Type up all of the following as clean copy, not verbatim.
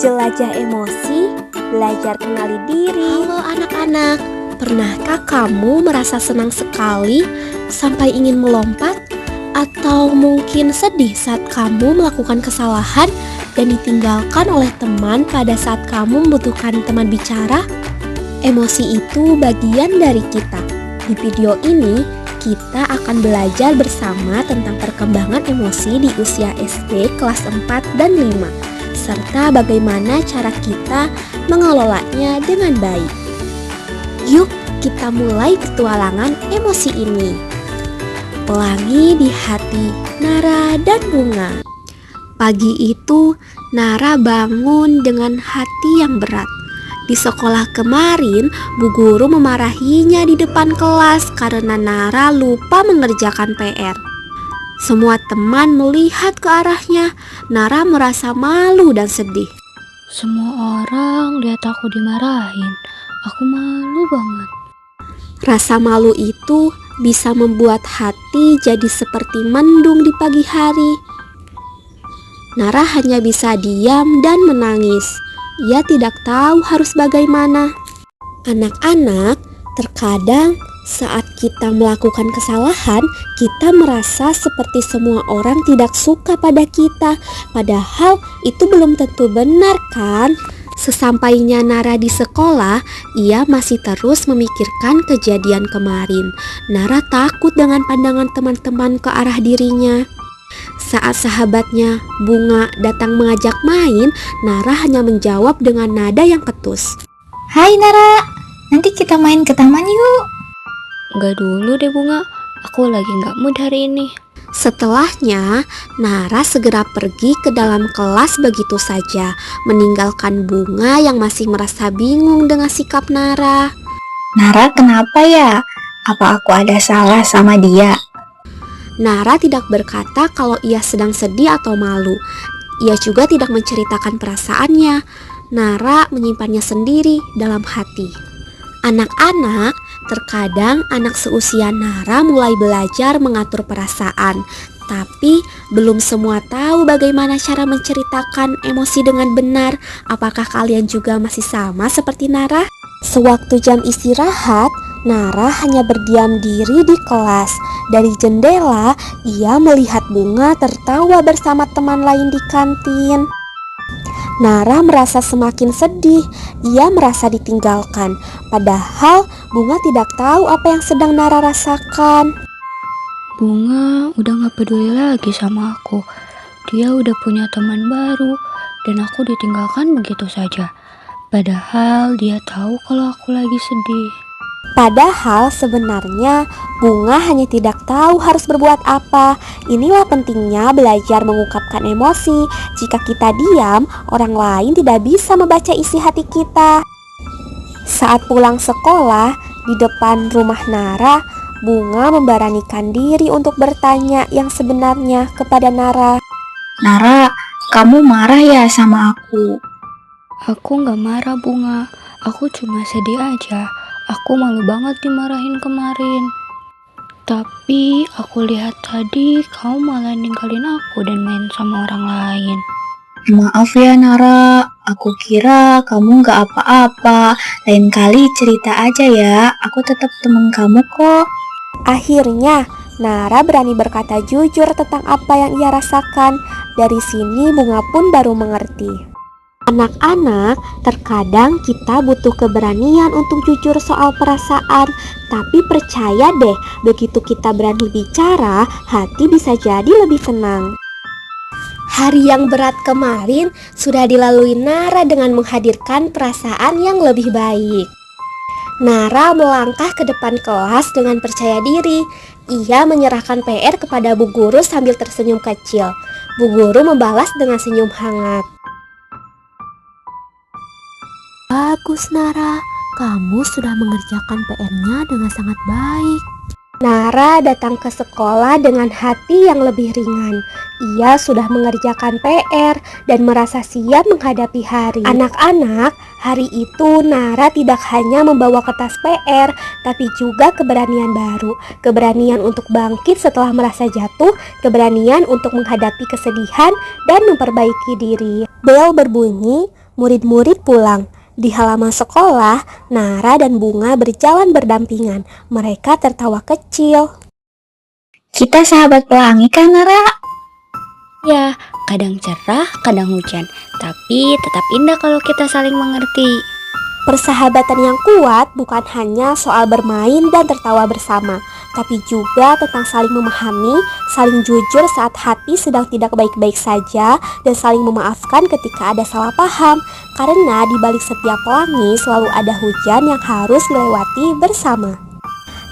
Jelajah emosi, belajar kenali diri. Halo anak-anak, pernahkah kamu merasa senang sekali sampai ingin melompat? Atau mungkin sedih saat kamu melakukan kesalahan dan ditinggalkan oleh teman pada saat kamu membutuhkan teman bicara? Emosi itu bagian dari kita. Di video ini, kita akan belajar bersama tentang perkembangan emosi di usia SD kelas 4 dan 5, serta bagaimana cara kita mengelolanya dengan baik. Yuk, kita mulai petualangan emosi ini. Pelangi di hati Nara dan Bunga. Pagi itu, Nara bangun dengan hati yang berat. Di sekolah kemarin, Bu Guru memarahinya di depan kelas karena Nara lupa mengerjakan PR. Semua teman melihat ke arahnya. Nara merasa malu dan sedih. Semua orang lihat aku dimarahin. Aku malu banget. Rasa malu itu bisa membuat hati jadi seperti mendung di pagi hari. Nara hanya bisa diam dan menangis. Ia tidak tahu harus bagaimana. Anak-anak, terkadang saat kita melakukan kesalahan, kita merasa seperti semua orang tidak suka pada kita. Padahal itu belum tentu benar, kan? Sesampainya Nara di sekolah, ia masih terus memikirkan kejadian kemarin. Nara takut dengan pandangan teman-teman ke arah dirinya. Saat sahabatnya Bunga datang mengajak main, Nara hanya menjawab dengan nada yang ketus. Hai Nara, nanti kita main ke taman yuk. Enggak dulu deh Bunga, aku lagi gak mood hari ini. Setelahnya, Nara segera pergi ke dalam kelas begitu saja, meninggalkan Bunga yang masih merasa bingung dengan sikap Nara. Nara, kenapa ya? Apa aku ada salah sama dia? Nara tidak berkata kalau ia sedang sedih atau malu. Ia juga tidak menceritakan perasaannya. Nara menyimpannya sendiri dalam hati. Anak-anak, terkadang anak seusia Nara mulai belajar mengatur perasaan, tapi belum semua tahu bagaimana cara menceritakan emosi dengan benar. Apakah kalian juga masih sama seperti Nara? Sewaktu jam istirahat, Nara hanya berdiam diri di kelas. Dari jendela, ia melihat Bunga tertawa bersama teman lain di kantin. Nara merasa semakin sedih. Ia merasa ditinggalkan. Padahal Bunga tidak tahu apa yang sedang Nara rasakan. Bunga udah gak peduli lagi sama aku. Dia udah punya teman baru dan aku ditinggalkan begitu saja. Padahal dia tahu kalau aku lagi sedih. Padahal sebenarnya Bunga hanya tidak tahu harus berbuat apa. Inilah pentingnya belajar mengungkapkan emosi. Jika kita diam, orang lain tidak bisa membaca isi hati kita. Saat pulang sekolah, di depan rumah Nara, Bunga memberanikan diri untuk bertanya yang sebenarnya kepada Nara. Nara, kamu marah ya sama aku? Aku gak marah Bunga, aku cuma sedih aja. Aku malu banget dimarahin kemarin. Tapi aku lihat tadi kamu malah ninggalin aku dan main sama orang lain. Maaf ya Nara, aku kira kamu gak apa-apa. Lain kali cerita aja ya, aku tetap teman kamu kok. Akhirnya, Nara berani berkata jujur tentang apa yang ia rasakan. Dari sini Bunga pun baru mengerti. Anak-anak, terkadang kita butuh keberanian untuk jujur soal perasaan. Tapi percaya deh, begitu kita berani bicara, hati bisa jadi lebih tenang. Hari yang berat kemarin sudah dilalui Nara dengan menghadirkan perasaan yang lebih baik. Nara melangkah ke depan kelas dengan percaya diri. Ia menyerahkan PR kepada Bu Guru sambil tersenyum kecil. Bu Guru membalas dengan senyum hangat. Bagus Nara, kamu sudah mengerjakan PR-nya dengan sangat baik. Nara datang ke sekolah dengan hati yang lebih ringan. Ia sudah mengerjakan PR dan merasa siap menghadapi hari. Anak-anak, hari itu Nara tidak hanya membawa kertas PR, tapi juga keberanian baru. Keberanian untuk bangkit setelah merasa jatuh, keberanian untuk menghadapi kesedihan dan memperbaiki diri. Bel berbunyi, Murid-murid pulang. Di halaman sekolah, Nara dan Bunga berjalan berdampingan. Mereka tertawa kecil. Kita sahabat pelangi kan, Nara? Ya, kadang cerah, kadang hujan. Tapi tetap indah kalau kita saling mengerti. Persahabatan yang kuat bukan hanya soal bermain dan tertawa bersama, tapi juga tentang saling memahami, saling jujur saat hati sedang tidak baik-baik saja, dan saling memaafkan ketika ada salah paham. Karena di balik setiap pelangi selalu ada hujan yang harus dilewati bersama.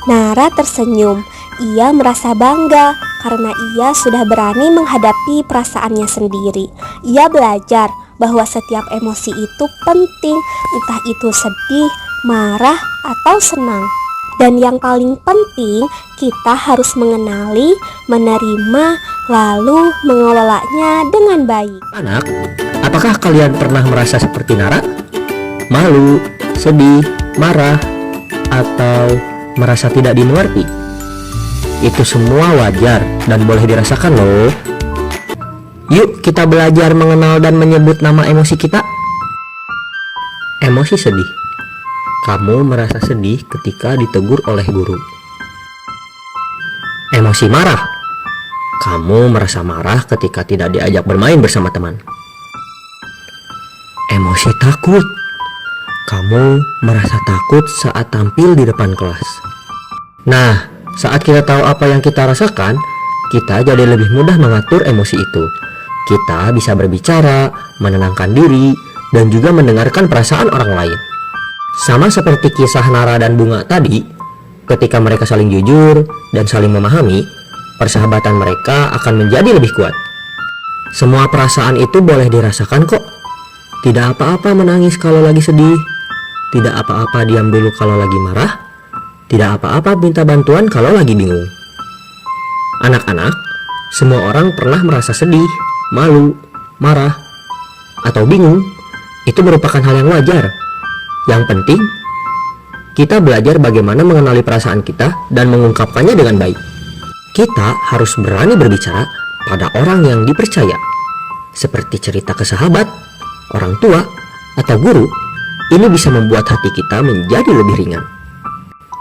Nara tersenyum. Ia merasa bangga karena ia sudah berani menghadapi perasaannya sendiri. Ia belajar bahwa setiap emosi itu penting, entah itu sedih, marah, atau senang. Dan yang paling penting, kita harus mengenali, menerima, lalu mengelolanya dengan baik. Anak, apakah kalian pernah merasa seperti Nara? Malu, sedih, marah, atau merasa tidak dimengerti? Itu semua wajar dan boleh dirasakan loh. Yuk kita belajar mengenal dan menyebut nama emosi kita. Emosi sedih. Kamu merasa sedih ketika ditegur oleh guru. Emosi marah. Kamu merasa marah ketika tidak diajak bermain bersama teman. Emosi takut. Kamu merasa takut saat tampil di depan kelas. Nah, saat kita tahu apa yang kita rasakan, kita jadi lebih mudah mengatur emosi itu. Kita bisa berbicara, menenangkan diri, dan juga mendengarkan perasaan orang lain. Sama seperti kisah Nara dan Bunga tadi, ketika mereka saling jujur dan saling memahami, persahabatan mereka akan menjadi lebih kuat. Semua perasaan itu boleh dirasakan kok. Tidak apa-apa menangis kalau lagi sedih. Tidak apa-apa diam dulu kalau lagi marah. Tidak apa-apa minta bantuan kalau lagi bingung. Anak-anak, semua orang pernah merasa sedih, malu, marah, atau bingung. Itu merupakan hal yang wajar. Yang penting, kita belajar bagaimana mengenali perasaan kita dan mengungkapkannya dengan baik. Kita harus berani berbicara pada orang yang dipercaya, seperti cerita ke sahabat, orang tua, atau guru. Ini bisa membuat hati kita menjadi lebih ringan.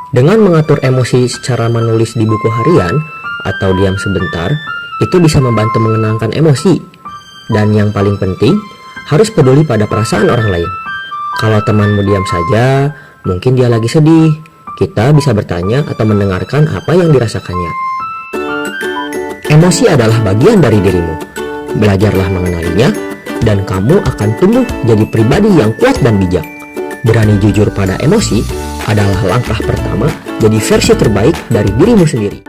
Dengan mengatur emosi secara menulis di buku harian atau diam sebentar, itu bisa membantu menenangkan emosi. Dan yang paling penting, harus peduli pada perasaan orang lain. Kalau temanmu diam saja, mungkin dia lagi sedih. Kita bisa bertanya atau mendengarkan apa yang dirasakannya. Emosi adalah bagian dari dirimu. Belajarlah mengenalinya, dan kamu akan tumbuh jadi pribadi yang kuat dan bijak. Berani jujur pada emosi adalah langkah pertama jadi versi terbaik dari dirimu sendiri.